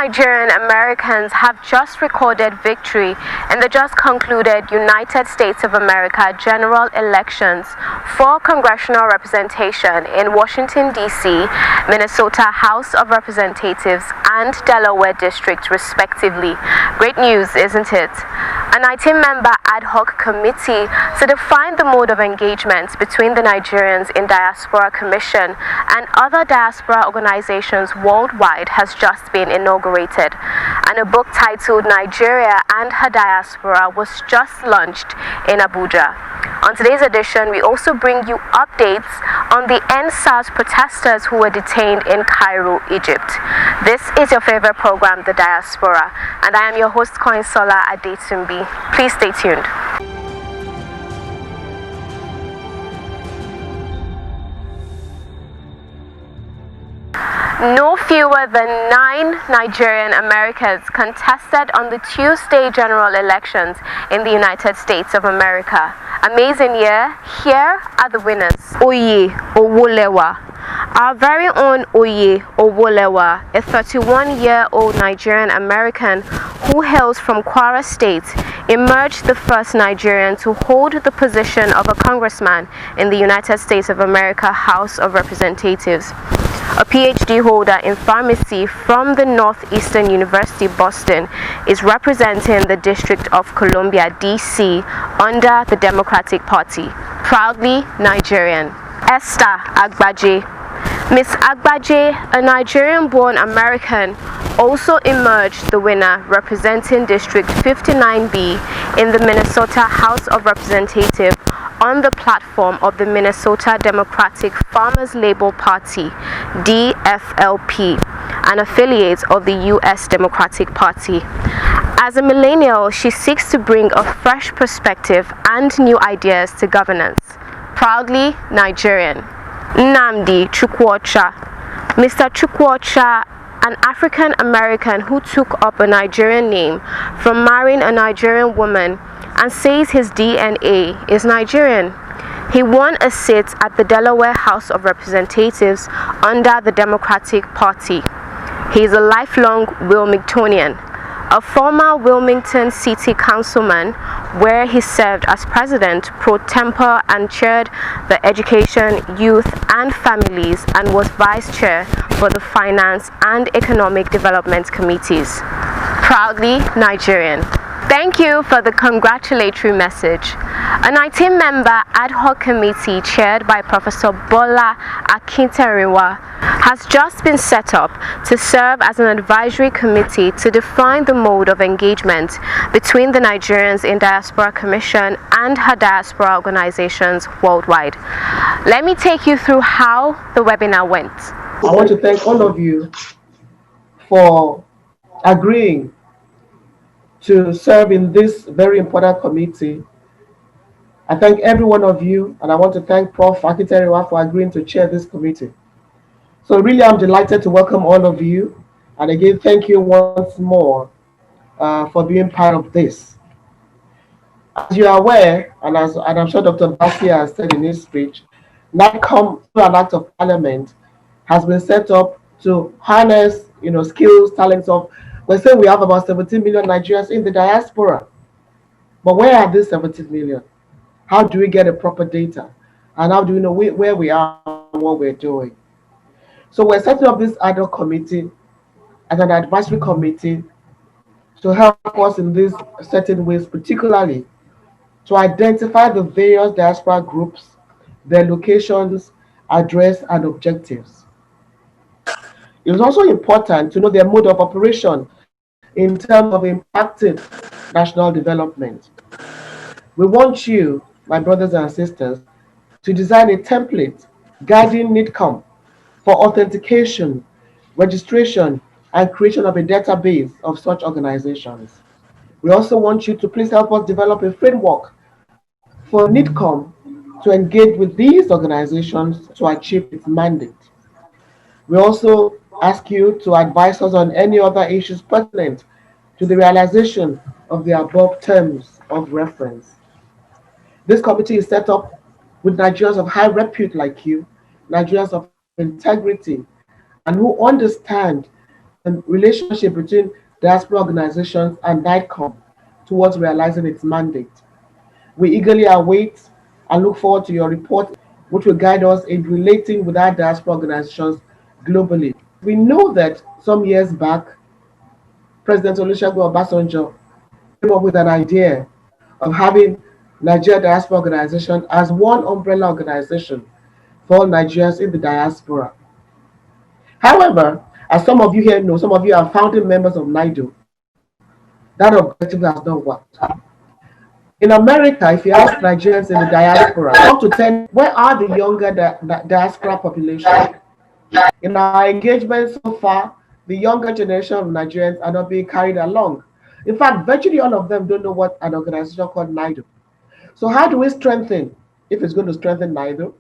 Nigerian Americans have just recorded victory in the just concluded United States of America general elections for congressional representation in Washington, D.C., Minnesota House of Representatives, and Delaware District, respectively. Great news, isn't it? A 19-member ad hoc committee to define the mode of engagement between the Nigerians in Diaspora Commission and other diaspora organizations worldwide has just been inaugurated, and a book titled Nigeria and Her Diaspora was just launched in Abuja. On today's edition, we also bring you updates on the NSAS protesters who were detained in Cairo, Egypt. This is your favorite program, The Diaspora, and I am your host, Koinsola Adetumbi. Please stay tuned. No fewer than 9 Nigerian Americans contested on the Tuesday general elections in the United States of America. Amazing year. Here are the winners. Oye Owolewa. Our very own Oye Owolewa, a 31-year-old Nigerian American who hails from Kwara State, emerged the first Nigerian to hold the position of a congressman in the United States of America House of Representatives. A PhD holder in pharmacy from the Northeastern University, Boston, is representing the District of Columbia, D.C., under the Democratic Party. Proudly Nigerian. Esther Agbaje. Miss Agbaje, a Nigerian-born American, also emerged the winner, representing District 59B in the Minnesota House of Representatives on the platform of the Minnesota Democratic Farmers Labor Party, DFLP, an affiliate of the U.S. Democratic Party. As a millennial, she seeks to bring a fresh perspective and new ideas to governance. Proudly Nigerian. Nnamdi Chukwuocha. Mr. Chukwuocha, an African American who took up a Nigerian name from marrying a Nigerian woman and says his DNA is Nigerian. He won a seat at the Delaware House of Representatives under the Democratic Party. He is a lifelong Wilmingtonian, a former Wilmington City Councilman, where he served as president pro tempore and chaired the Education, Youth and Families, and was vice chair for the Finance and Economic Development Committees. Proudly Nigerian. Thank you for the congratulatory message. A 19-member ad hoc committee chaired by Professor Bola Akinteriwa has just been set up to serve as an advisory committee to define the mode of engagement between the Nigerians in Diaspora Commission and her diaspora organizations worldwide. Let me take you through how the webinar went. I want to thank all of you for agreeing to serve in this very important committee. I thank every one of you, and I want to thank Prof. Akinteriwa for agreeing to chair this committee. So really, I'm delighted to welcome all of you, and again, thank you once more for being part of this. As you are aware, and I'm sure Dr. Basia has said in his speech, NIDCOM, through an act of parliament, has been set up to harness, skills, talents of. We say we have about 17 million Nigerians in the diaspora, but where are these 17 million? How do we get a proper data? And how do we know where we are and what we're doing? So we're setting up this ad hoc committee as an advisory committee to help us in these certain ways, particularly to identify the various diaspora groups, their locations, address, and objectives. It is also important to know their mode of operation in terms of impacting national development. We want you, my brothers and sisters, to design a template guiding NIDCOM for authentication, registration, and creation of a database of such organizations. We also want you to please help us develop a framework for NIDCOM to engage with these organizations to achieve its mandate. We also ask you to advise us on any other issues pertinent to the realization of the above terms of reference. This committee is set up with Nigerians of high repute like you, Nigerians of integrity, and who understand relationship between diaspora organizations and NIDCOM towards realizing its mandate. We eagerly await and look forward to your report, which will guide us in relating with our diaspora organizations globally. We know that some years back, President Olusegun Obasanjo came up with an idea of having Nigeria Diaspora Organization as one umbrella organization for all Nigerians in the diaspora. However, as some of you here know, some of you are founding members of NIDO, that objective has not worked. In America, if you ask Nigerians in the diaspora, up to 10, where are the younger diaspora population? In our engagement so far, the younger generation of Nigerians are not being carried along. In fact, virtually all of them don't know what an organization called NIDO. So how do we strengthen, if it's going to strengthen NIDO,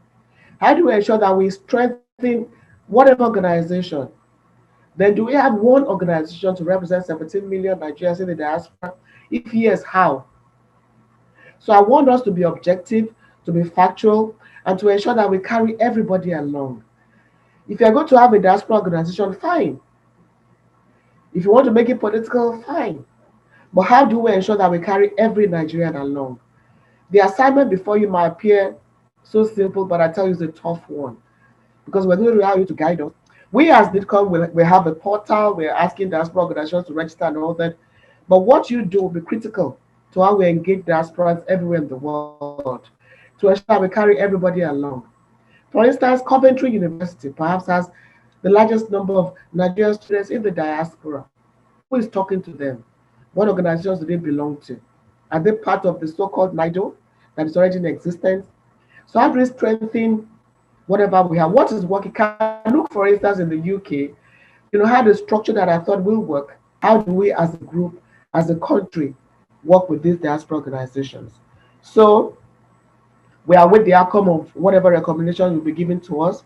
how do we ensure that we strengthen whatever organization? Then do we have one organization to represent 17 million Nigerians in the diaspora? If yes, how? So I want us to be objective, to be factual, and to ensure that we carry everybody along. If you're going to have a diaspora organization, fine. If you want to make it political, fine. But how do we ensure that we carry every Nigerian along? The assignment before you might appear so simple, but I tell you it's a tough one. Because we're going to allow you to guide us. We as NIDCOM will have a portal, we're asking diaspora organizations to register and all that. But what you do will be critical to how we engage diasporans everywhere in the world to ensure that we carry everybody along. For instance, Coventry University perhaps has the largest number of Nigerian students in the diaspora. Who is talking to them? What organizations do they belong to? Are they part of the so-called NIDO that is already in existence? So how do we strengthen whatever we have? What is working? Can look, for instance, in the UK, how the structure that I thought will work. How do we as a group, as a country, work with these diaspora organizations? So we await the outcome of whatever recommendation will be given to us.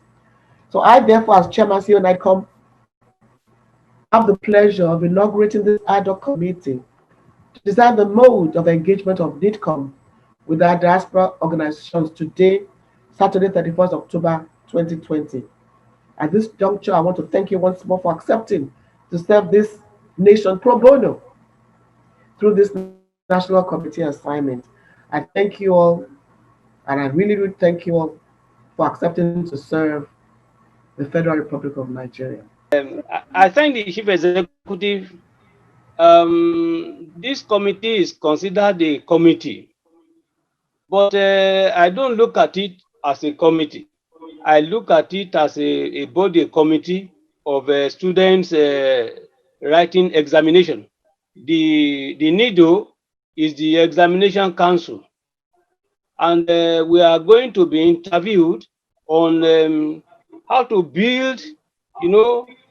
So I, therefore, as Chairman CEO NIDCOM, have the pleasure of inaugurating this ad hoc committee to design the mode of engagement of NIDCOM with our diaspora organizations today, Saturday, 31st October 2020. At this juncture, I want to thank you once more for accepting to serve this nation pro bono through this national committee assignment. I thank you all, and I really, really thank you all for accepting to serve the Federal Republic of Nigeria. I thank the Chief Executive. This committee is considered a committee, but I don't look at it as a committee. I look at it as a body committee of students writing examination. The NIDO is the examination council, and we are going to be interviewed on how to build,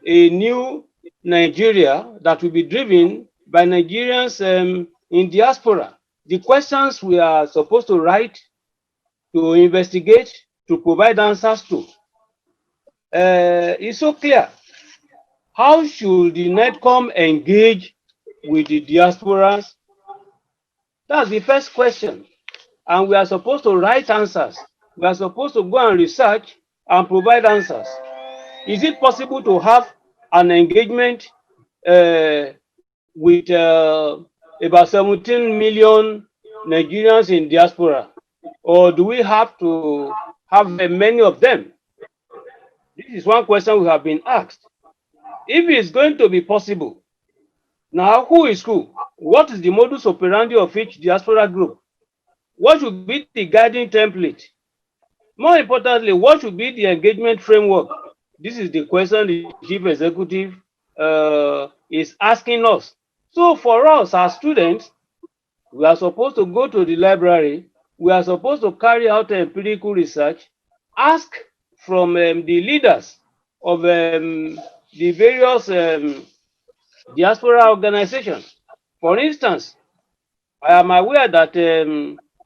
a new Nigeria that will be driven by Nigerians in diaspora. The questions we are supposed to write, to investigate, to provide answers to, is so clear. How should the NIDCOM engage with the diasporas? That's the first question. And we are supposed to write answers. We are supposed to go and research and provide answers. Is it possible to have an engagement with about 17 million Nigerians in diaspora? Or do we have to have many of them? This is one question we have been asked. If it's going to be possible, now who is who? What is the modus operandi of each diaspora group? What should be the guiding template? More importantly, what should be the engagement framework? This is the question the Chief Executive is asking us. So for us as students, we are supposed to go to the library, we are supposed to carry out empirical research, ask from the leaders of the various diaspora organizations. For instance, I am aware that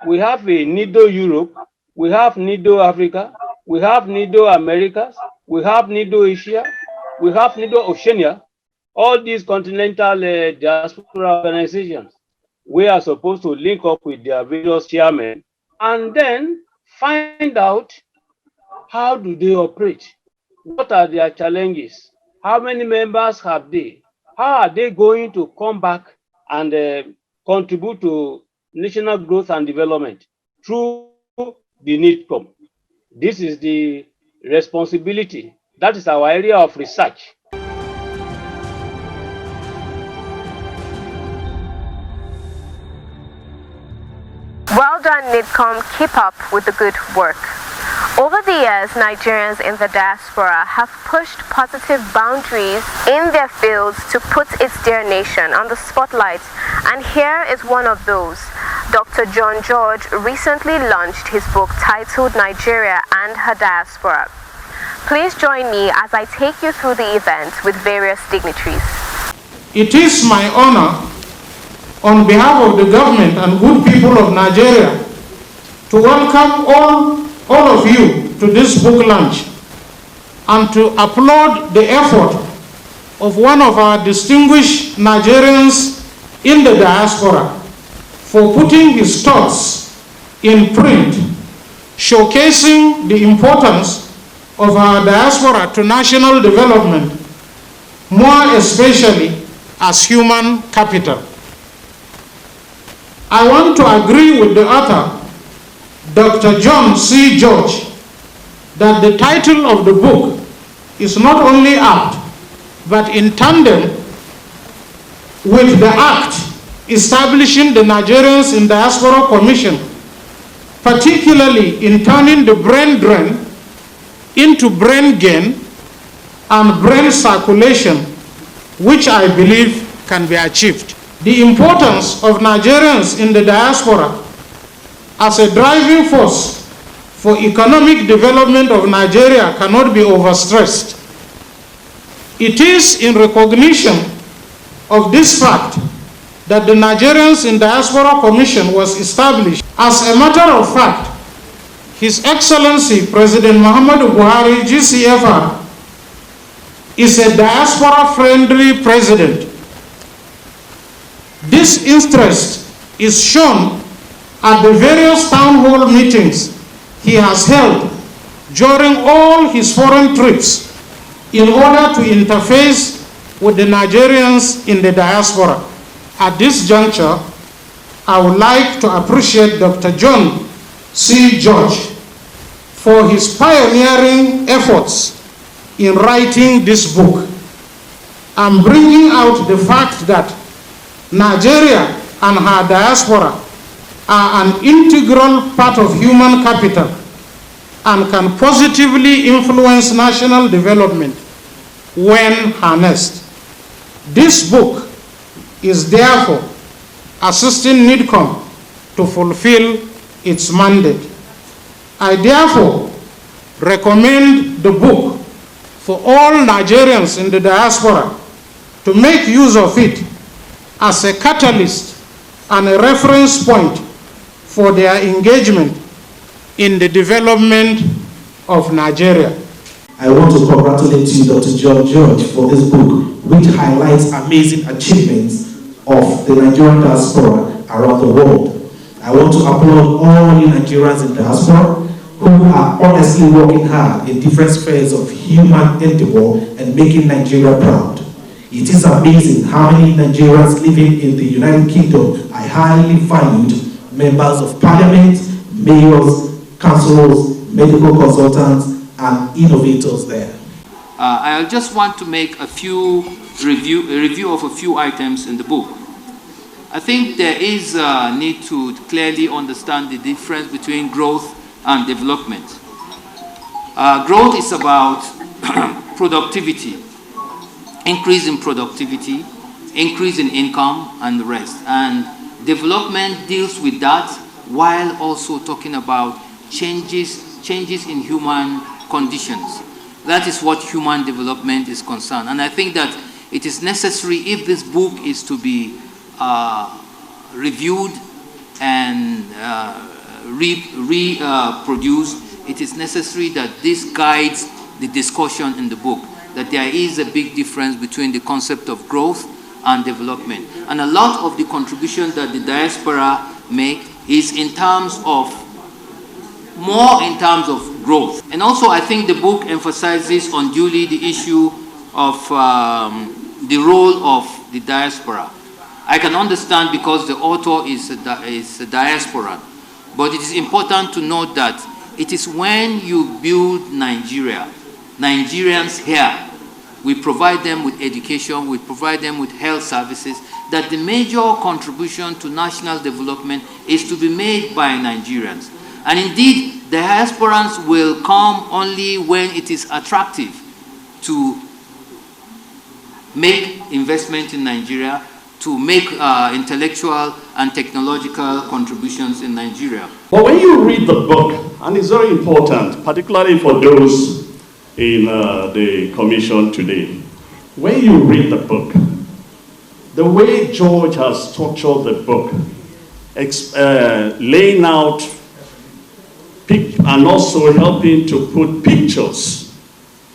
we have a NIDO Europe, we have NIDO Africa, we have NIDO Americas, we have NIDO Asia, we have NIDO Oceania. All these continental diaspora organizations, we are supposed to link up with their various chairmen and then find out how do they operate, what are their challenges, How many members have they? How are they going to come back and contribute to national growth and development through the NIDCOM? This is the responsibility. That is our area of research. Well done, NIDCOM. Keep up with the good work. Over the years, Nigerians in the diaspora have pushed positive boundaries in their fields to put its dear nation on the spotlight, and here is one of those. Dr. John George recently launched his book titled Nigeria and Her Diaspora. Please join me as I take you through the event with various dignitaries. It is my honor, on behalf of the government and good people of Nigeria, to welcome all of you to this book launch and to applaud the effort of one of our distinguished Nigerians in the diaspora for putting his thoughts in print, showcasing the importance of our diaspora to national development, more especially as human capital. I want to agree with the author, Dr. John C. George, that the title of the book is not only apt, but in tandem with the act establishing the Nigerians in Diaspora Commission, particularly in turning the brain drain into brain gain and brain circulation, which I believe can be achieved. The importance of Nigerians in the diaspora as a driving force for economic development of Nigeria cannot be overstressed. It is in recognition of this fact that the Nigerians in Diaspora Commission was established. As a matter of fact, His Excellency President Muhammadu Buhari, GCFR, is a diaspora-friendly president. This interest is shown at the various town hall meetings he has held during all his foreign trips in order to interface with the Nigerians in the diaspora. At this juncture, I would like to appreciate Dr. John C. George for his pioneering efforts in writing this book and bringing out the fact that Nigeria and her diaspora are an integral part of human capital and can positively influence national development when harnessed. This book is therefore assisting NIDCOM to fulfill its mandate. I therefore recommend the book for all Nigerians in the diaspora to make use of it as a catalyst and a reference point for their engagement in the development of Nigeria. I want to congratulate you, Dr. John George, for this book, which highlights amazing achievements of the Nigerian diaspora around the world. I want to applaud all you Nigerians in diaspora who are honestly working hard in different spheres of human endeavor and making Nigeria proud. It is amazing how many Nigerians living in the United Kingdom are highly valued members of parliament, mayors, councillors, medical consultants, and innovators there. I just want to make a review of a few items in the book. I think there is a need to clearly understand the difference between growth and development. Growth is about productivity, increase in productivity, increase in income, and the rest. And development deals with that while also talking about changes in human conditions. That is what human development is concerned. And I think that it is necessary, if this book is to be reviewed and reproduced, it is necessary that this guides the discussion in the book, that there is a big difference between the concept of growth and development. And a lot of the contribution that the diaspora make is more in terms of growth. And also I think the book emphasizes unduly the issue of the role of the diaspora. I can understand because the author is a diasporan, but it is important to note that it is when you build Nigeria, Nigerians here, we provide them with education, we provide them with health services, that the major contribution to national development is to be made by Nigerians. And indeed, diasporans will come only when it is attractive to make investment in Nigeria, to make intellectual and technological contributions in Nigeria. But when you read the book, and it's very important, particularly for those in the commission today, when you read the book, the way George has structured the book, laying out and also helping to put pictures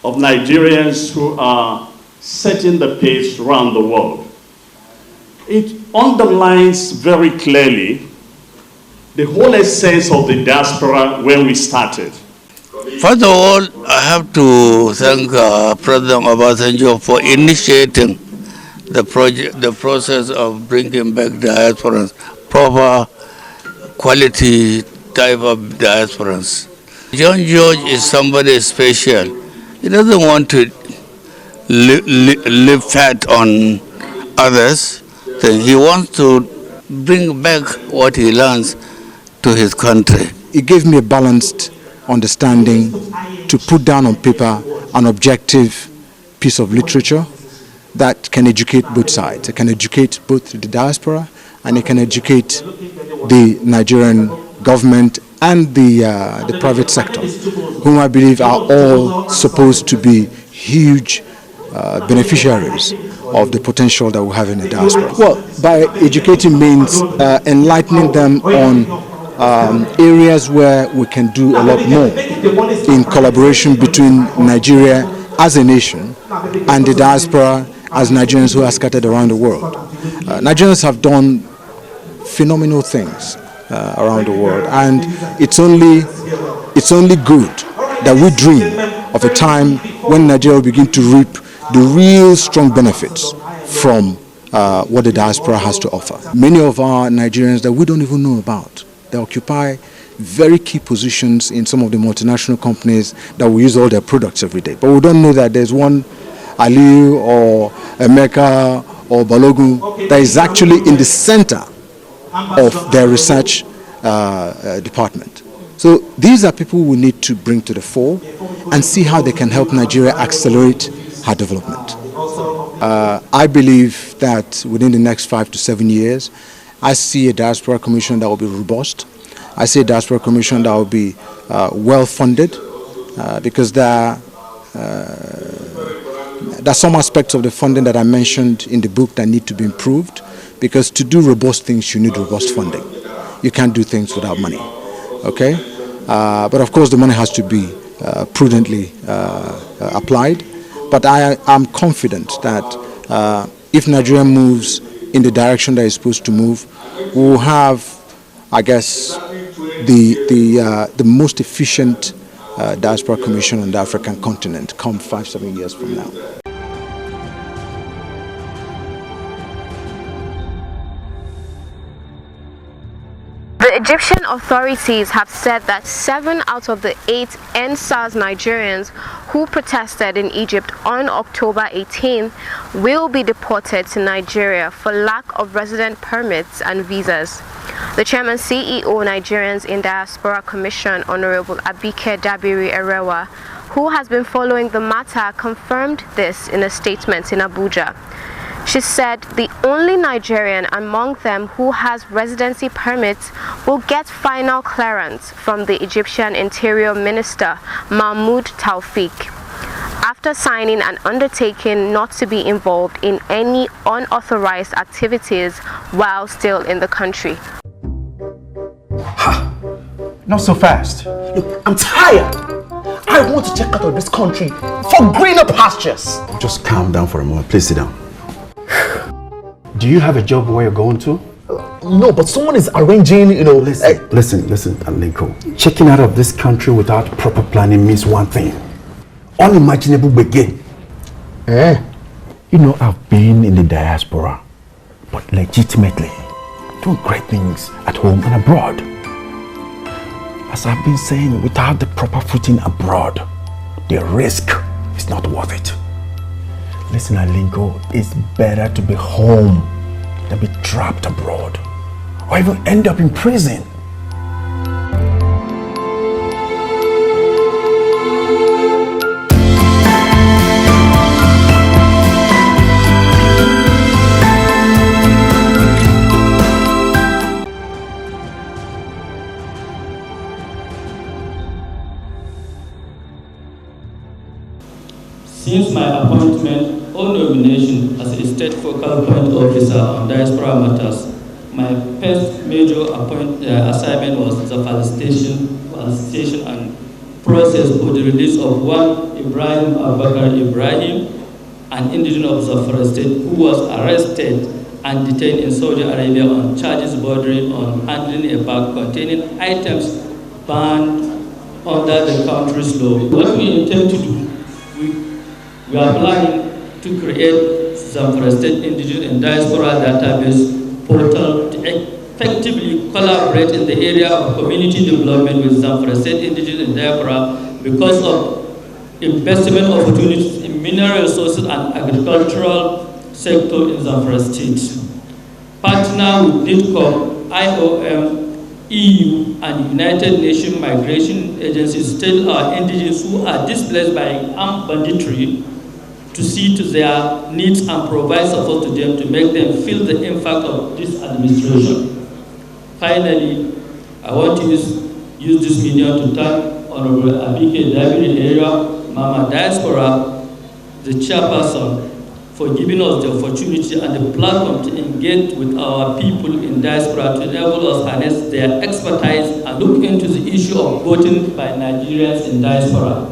of Nigerians who are setting the pace around the world, it underlines very clearly the whole essence of the diaspora when we started. First of all, I have to thank President Obasanjo for initiating the process of bringing back diasporans, proper quality type of diasporans. John George is somebody special. He doesn't want to live fat on others. He wants to bring back what he learns to his country. It gave me a balanced understanding to put down on paper an objective piece of literature that can educate both sides. It can educate both the diaspora and it can educate the Nigerian government and the private sector, whom I believe are all supposed to be huge beneficiaries of the potential that we have in the diaspora. Well, by educating means enlightening them on areas where we can do a lot more in collaboration between Nigeria as a nation and the diaspora as Nigerians who are scattered around the world. Nigerians have done phenomenal things around the world, and it's only good that we dream of a time when Nigeria will begin to reap the real strong benefits from what the diaspora has to offer. Many of our Nigerians that we don't even know about, they occupy very key positions in some of the multinational companies that we use all their products every day. But we don't know that there's one Aliu or Emeka or Balogun that is actually in the center of their research department. So these are people we need to bring to the fore and see how they can help Nigeria accelerate her development. I believe that within the next 5 to 7 years, I see a diaspora commission that will be robust. I see a diaspora commission that will be well funded because there are some aspects of the funding that I mentioned in the book that need to be improved, because to do robust things you need robust funding. You can't do things without money, okay? But of course the money has to be prudently applied. But I am confident that if Nigeria moves in the direction that it's supposed to move, we will have, I guess, the most efficient diaspora commission on the African continent come 5-7 years from now. The Egyptian authorities have said that 7 out of the 8 NSAS Nigerians who protested in Egypt on October 18 will be deported to Nigeria for lack of resident permits and visas. The chairman CEO Nigerians in Diaspora Commission, Honorable Abike Dabiri Erewa, who has been following the matter, confirmed this in a statement in Abuja. She said the only Nigerian among them who has residency permits will get final clearance from the Egyptian Interior Minister, Mahmoud Taufik, after signing an undertaking not to be involved in any unauthorized activities while still in the country. Not so fast. Look, I'm tired. I want to check out of this country for greener pastures. Just calm down for a moment. Please sit down. Do you have a job where you're going to? No, but someone is arranging, Listen, Aliko. Checking out of this country without proper planning means one thing. Unimaginable begin. You know, I've been in the diaspora, but legitimately doing great things at home and abroad. As I've been saying, without the proper footing abroad, the risk is not worth it. Listen, Alinko, it's better to be home than be trapped abroad or even end up in prison. Since my appointment or nomination as a state focal point officer on diaspora matters, my first major assignment was the facilitation and process for the release of one Ibrahim Abubakar Ibrahim, an indigenous of Zamfara State who was arrested and detained in Saudi Arabia on charges bordering on handling a bag containing items banned under the country's law. What we intend to do, we are planning to create Zamfara State Indigenous and Diaspora Database portal to effectively collaborate in the area of community development with Zamfara State Indigenous and Diaspora because of investment opportunities in mineral resources and agricultural sector in Zamfara State. Partner with NIDCOM, IOM, EU, and United Nations Migration Agencies tell our indigenes who are displaced by armed banditry to see to their needs and provide support to them to make them feel the impact of this administration. Finally, I want to use this medium to thank Honorable Abike David Area, Mama Diaspora, the chairperson, for giving us the opportunity and the platform to engage with our people in diaspora to enable us harness their expertise and look into the issue of voting by Nigerians in diaspora.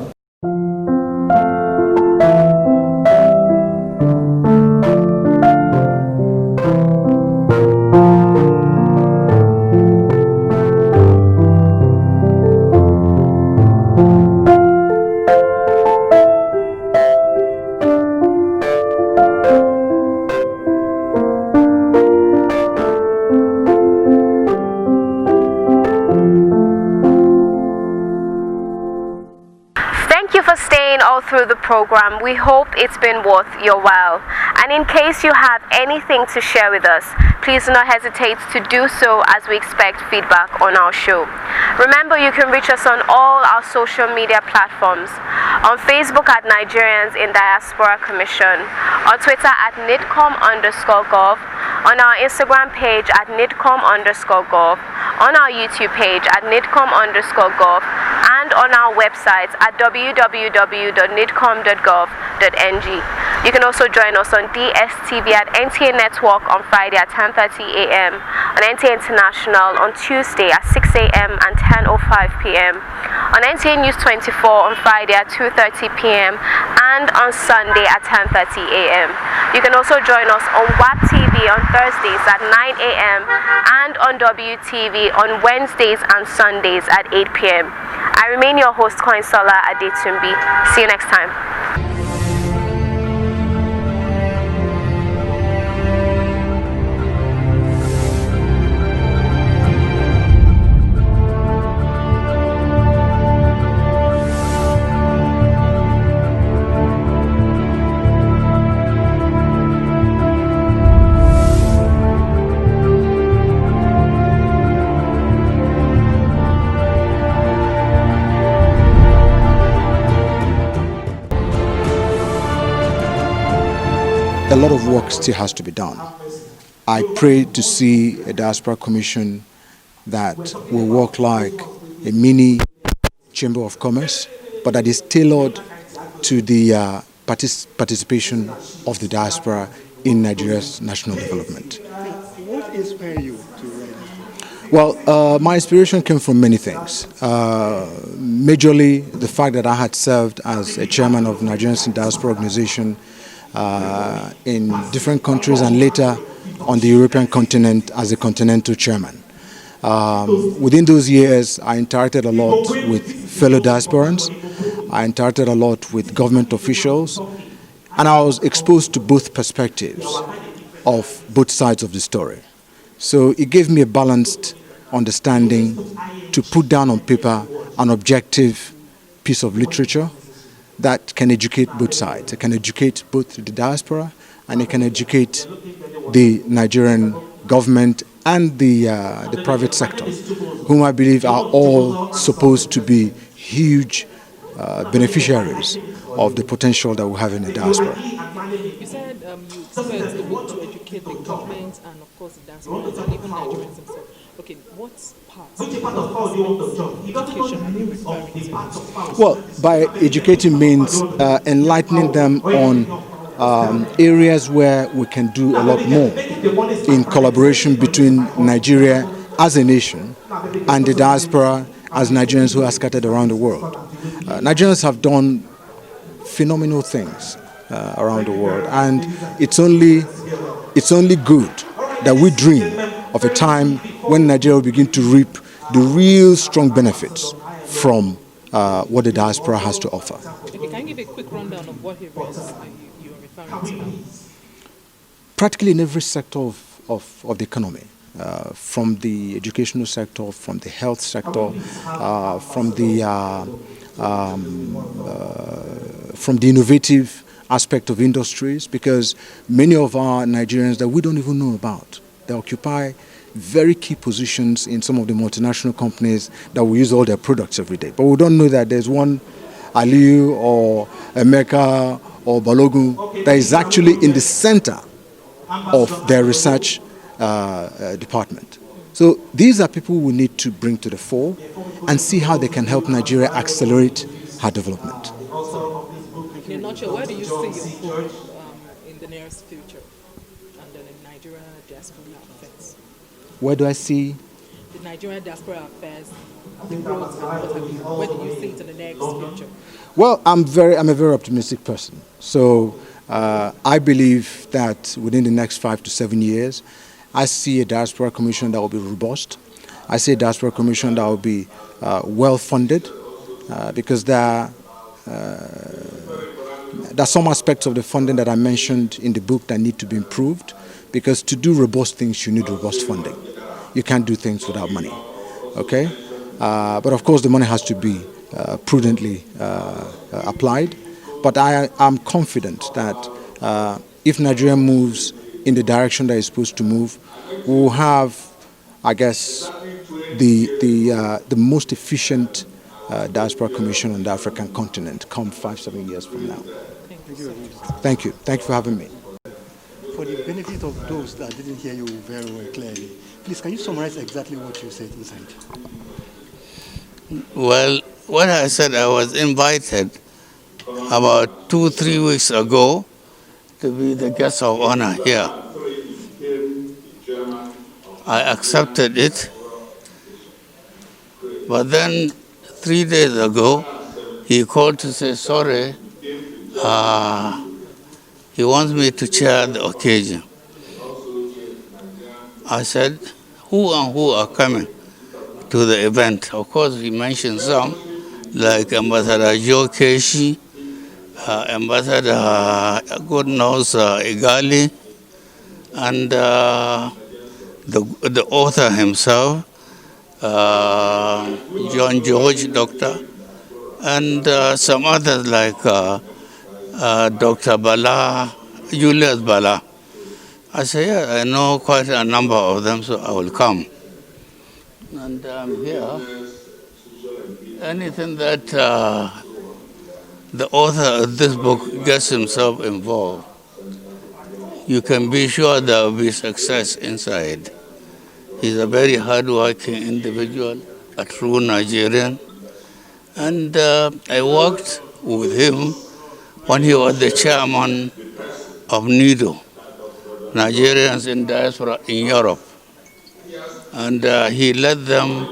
Through the program. We hope it's been worth your while. And in case you have anything to share with us, please do not hesitate to do so as we expect feedback on our show. Remember, you can reach us on all our social media platforms. On Facebook at Nigerians in Diaspora Commission, on Twitter at NIDCOM_gov, on our Instagram page at NIDCOM_gov, on our YouTube page at NIDCOM_gov, and on our website at www.nidcom.gov.ng. You can also join us on DSTV at NTA Network on Friday at 10:30 a.m., on NTA International on Tuesday at 6 a.m. and 10:05 p.m., on NTA News 24 on Friday at 2:30 p.m. and on Sunday at 10:30 a.m. You can also join us on WAP TV on Thursdays at 9 a.m. and on WTV on Wednesdays and Sundays at 8 p.m. I remain your host, Koinsola Adetumbi. See you next time. A lot of work still has to be done. I pray to see a diaspora commission that will work like a mini chamber of commerce, but that is tailored to the participation of the diaspora in Nigeria's national development. What inspired you to write? Well, my inspiration came from many things. Majorly, the fact that I had served as a chairman of Nigerians in Diaspora organization in different countries and later on the European continent as a continental chairman. Within those years, I interacted a lot with fellow diasporans. I interacted a lot with government officials. And I was exposed to both perspectives of both sides of the story. So it gave me a balanced understanding to put down on paper an objective piece of literature that can educate both sides. It can educate both the diaspora and it can educate the Nigerian government and the private sector, whom I believe are all supposed to be huge beneficiaries of the potential that we have in the diaspora. You said you expect the book to educate the government and, of course, the diaspora and even Nigerians themselves. Okay, what parts of education are you referring to? Well, by educating means enlightening them on areas where we can do a lot more in collaboration between Nigeria as a nation and the diaspora as Nigerians who are scattered around the world. Nigerians have done phenomenal things around the world, and it's only good that we dream of a time when Nigeria will begin to reap the real strong benefits from what the diaspora has to offer. Okay, can you give a quick rundown of what areas you are referring to? Practically in every sector of the economy, from the educational sector, from the health sector, from the innovative aspect of industries, because many of our Nigerians that we don't even know about, they occupy very key positions in some of the multinational companies that we use all their products every day. But we don't know that there's one Aliyu or Emeka or Balogun that is actually in the center of their research department. So these are people we need to bring to the fore and see how they can help Nigeria accelerate her development. In a nutshell, where do you see your book in the nearest future under the Nigeria Diaspora Affairs? Where do I see? The Nigeria Diaspora Affairs, the growth, and what have you. Where do you see it in the next future? Well, I'm a very optimistic person. So I believe that within the next 5 to 7 years, I see a Diaspora Commission that will be robust. I see a Diaspora Commission that will be well funded because there are some aspects of the funding that I mentioned in the book that need to be improved, because to do robust things, you need robust funding. You can't do things without money, okay? But of course, the money has to be prudently applied. But I am confident that if Nigeria moves in the direction that it's supposed to move, we'll have, I guess, the most efficient Diaspora Commission on the African continent come 5-7 years from now. Thank you. Thank you for having me. For the benefit of those that didn't hear you very well clearly, please, can you summarize exactly what you said inside? Well, what I said, I was invited about 2-3 weeks ago to be the guest of honor here. I accepted it, but then 3 days ago, he called to say, sorry, he wants me to chair the occasion. I said, who and who are coming to the event? Of course, he mentioned some, like Ambassador Joe Keshi, Ambassador Goodnose Igali, and the author himself, John George, doctor, and some others like Dr. Bala, Julius Bala. I said, yeah, I know quite a number of them, so I will come. And I'm here. Anything that the author of this book gets himself involved, you can be sure there will be success inside. He's a very hard-working individual, a true Nigerian. And I worked with him when he was the chairman of NIDO, Nigerians in Diaspora in Europe. And he led them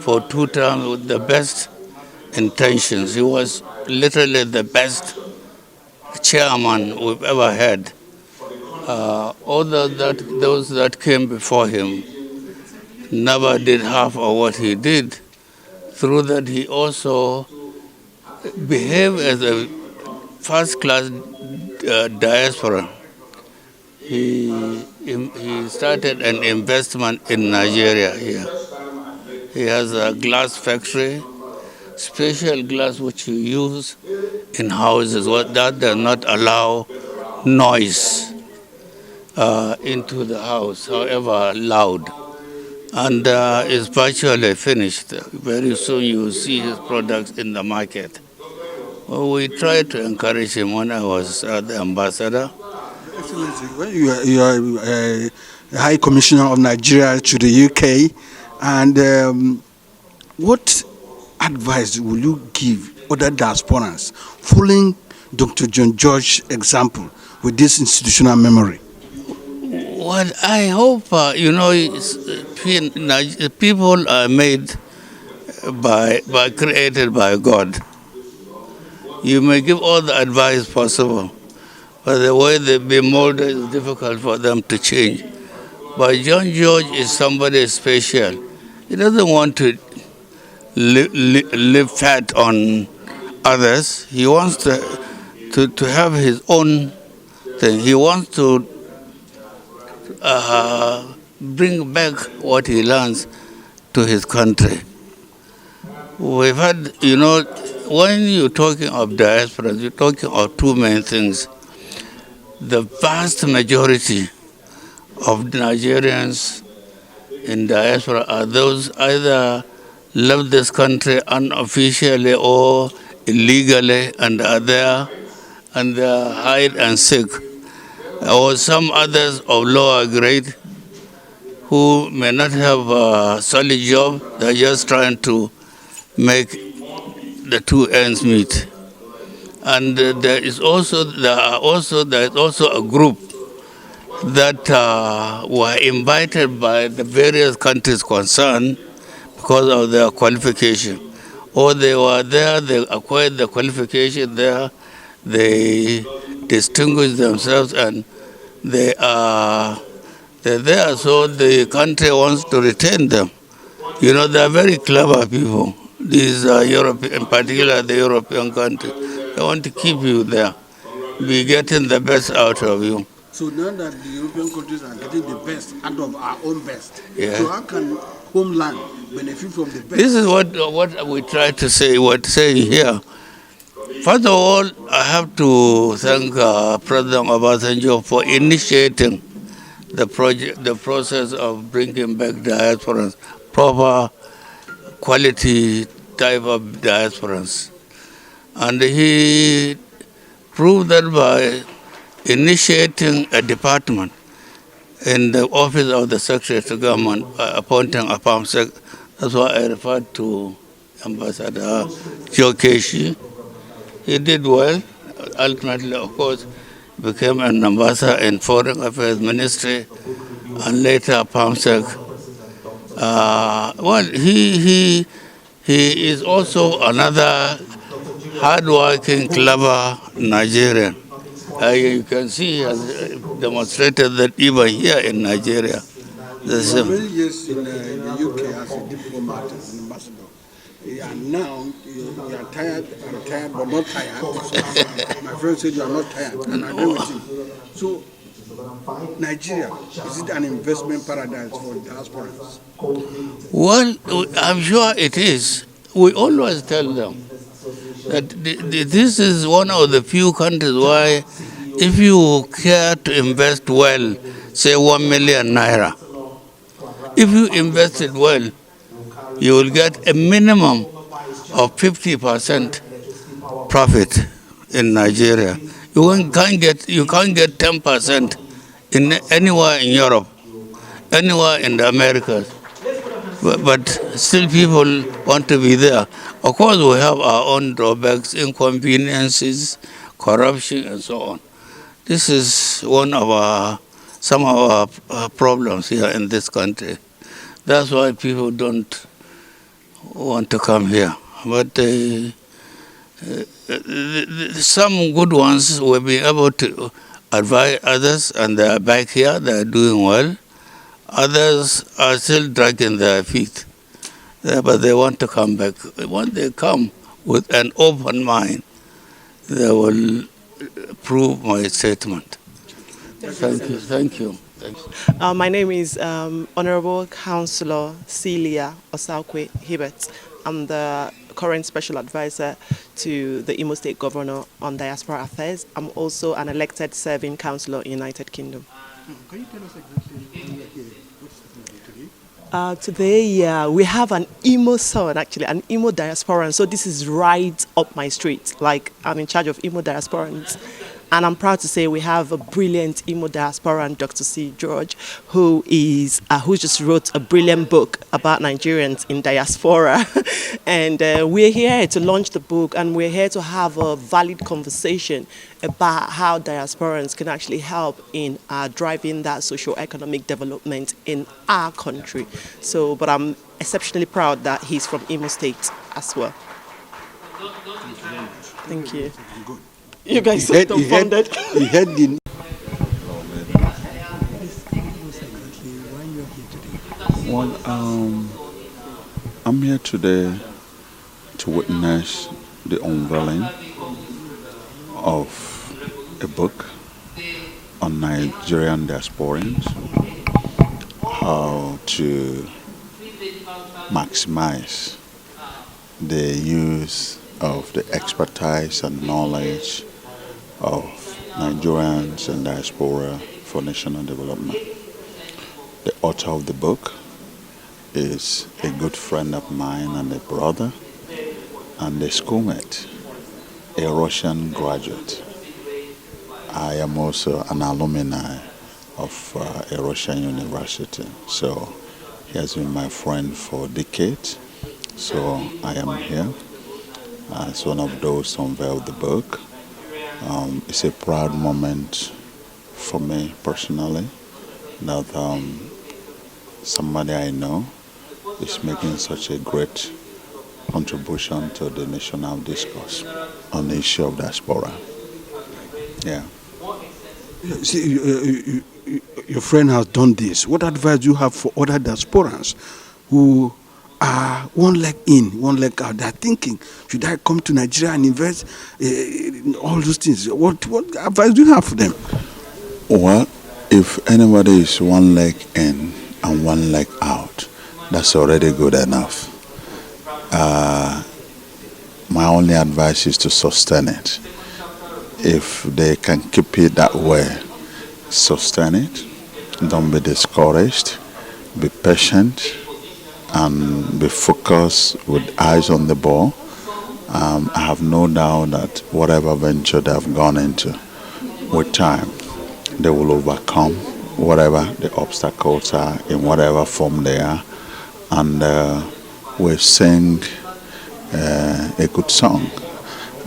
for 2 terms with the best intentions. He was literally the best chairman we've ever had. Those that came before him never did half of what he did. Through that, he also behaved as a first-class Diaspora, he started an investment in Nigeria here. He has a glass factory, special glass which you use in houses. That does not allow noise into the house, however loud. And it's virtually finished. Very soon you will see his products in the market. Well, we tried to encourage him when I was the ambassador. Excellency, when you are a High Commissioner of Nigeria to the UK, and what advice will you give other diasporans following Dr. John George's example with this institutional memory? Well, I hope, people are made created by God. You may give all the advice possible, but the way they've been molded is difficult for them to change. But John George is somebody special. He doesn't want to live fat on others. He wants to have his own thing. He wants to bring back what he learns to his country. We've had, when you're talking of diaspora, you're talking of two main things. The vast majority of Nigerians in diaspora are those either left this country unofficially or illegally and are there and they are hide and seek, or some others of lower grade who may not have a solid job. They're just trying to make the two ends meet. And there is also a group that were invited by the various countries concerned because of their qualification. Or they were there, they acquired the qualification there, they distinguished themselves, and they're there, so the country wants to retain them. They are very clever people. These European, in particular the European countries, they want to keep you there, be getting the best out of you. So now that the European countries are getting the best out of our own best, Yeah. so how can homeland benefit from the best? This is what we try to say, here. First of all, I have to thank President Obasanjo for initiating the process of bringing back diasporans, proper quality type of diasporans. And he proved that by initiating a department in the office of the Secretary of Government, appointing a PAMSEC. That's why I referred to Ambassador Joe Keshi. He did well. Ultimately, of course, became an ambassador in Foreign Affairs Ministry and later PAMSEC. He is also another hard-working, clever Nigerian. You can see he has demonstrated that even here in Nigeria. For many years in the UK as a diplomat, as an ambassador, and now you are tired, I'm tired, but not tired. So my friend said you are not tired, and I agree with him. So, Nigeria, is it an investment paradise for diasporans? Well, I'm sure it is. We always tell them that this is one of the few countries where if you care to invest well, say 1 million naira, if you invest it well, you will get a minimum of 50% profit in Nigeria. You can't get 10% in anywhere in Europe, anywhere in the Americas. But still people want to be there. Of course, we have our own drawbacks, inconveniences, corruption, and so on. This is some of our problems here in this country. That's why people don't want to come here. But some good ones will be able to advise others, and they are back here, they are doing well. Others are still dragging their feet, but they want to come back. When they come with an open mind, they will prove my statement. Thank you. Thank you. My name is Honorable Councillor Celia Osakwe Hibbert. I'm the current special advisor to the Imo State Governor on Diaspora Affairs. I'm also an elected serving councillor in United Kingdom. Can you tell us exactly when you're here? What's today? Today, we have an Imo son, actually, an Imo diasporan. So this is right up my street. Like, I'm in charge of Imo diasporans. And I'm proud to say we have a brilliant Imo diasporan, Dr. C. George, who just wrote a brilliant book about Nigerians in diaspora. And we're here to launch the book, and we're here to have a valid conversation about how diasporans can actually help in driving that socio-economic development in our country. So, but I'm exceptionally proud that he's from Imo State as well. Thank you. You guys are dumbfounded. He had the... Well, I'm here today to witness the unveiling of a book on Nigerian diasporans, how to maximize the use of the expertise and knowledge of Nigerians and diaspora for national development. The author of the book is a good friend of mine and a brother and a schoolmate, a Russian graduate. I am also an alumni of a Russian university, so he has been my friend for decades. So I am here as one of those who unveiled the book. It's a proud moment for me personally that somebody I know is making such a great contribution to the national discourse on the issue of diaspora. Yeah. See, your friend has done this. What advice do you have for other diasporans who are one leg in, one leg out? They're thinking, should I come to Nigeria and invest in all those things? What advice do you have for them? Well, if anybody is one leg in and one leg out, that's already good enough. My only advice is to sustain it. If they can keep it that way, sustain it. Don't be discouraged. Be patient and be focused with eyes on the ball. I have no doubt that whatever venture they have gone into, with time, they will overcome whatever the obstacles are in whatever form they are. And we sing a good song.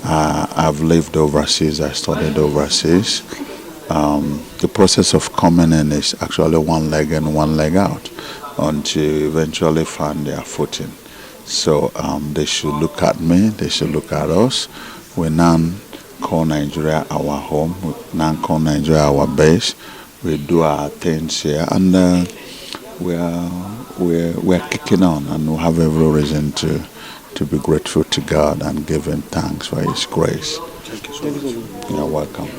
I've lived overseas, I studied overseas. The process of coming in is actually one leg in, one leg out until eventually find their footing. So they should look at me, they should look at us. We now call Nigeria our home, we now call Nigeria our base. We do our things here, and we're kicking on, and we have every reason to be grateful to God and give Him thanks for His grace. Thank you so much. You're welcome.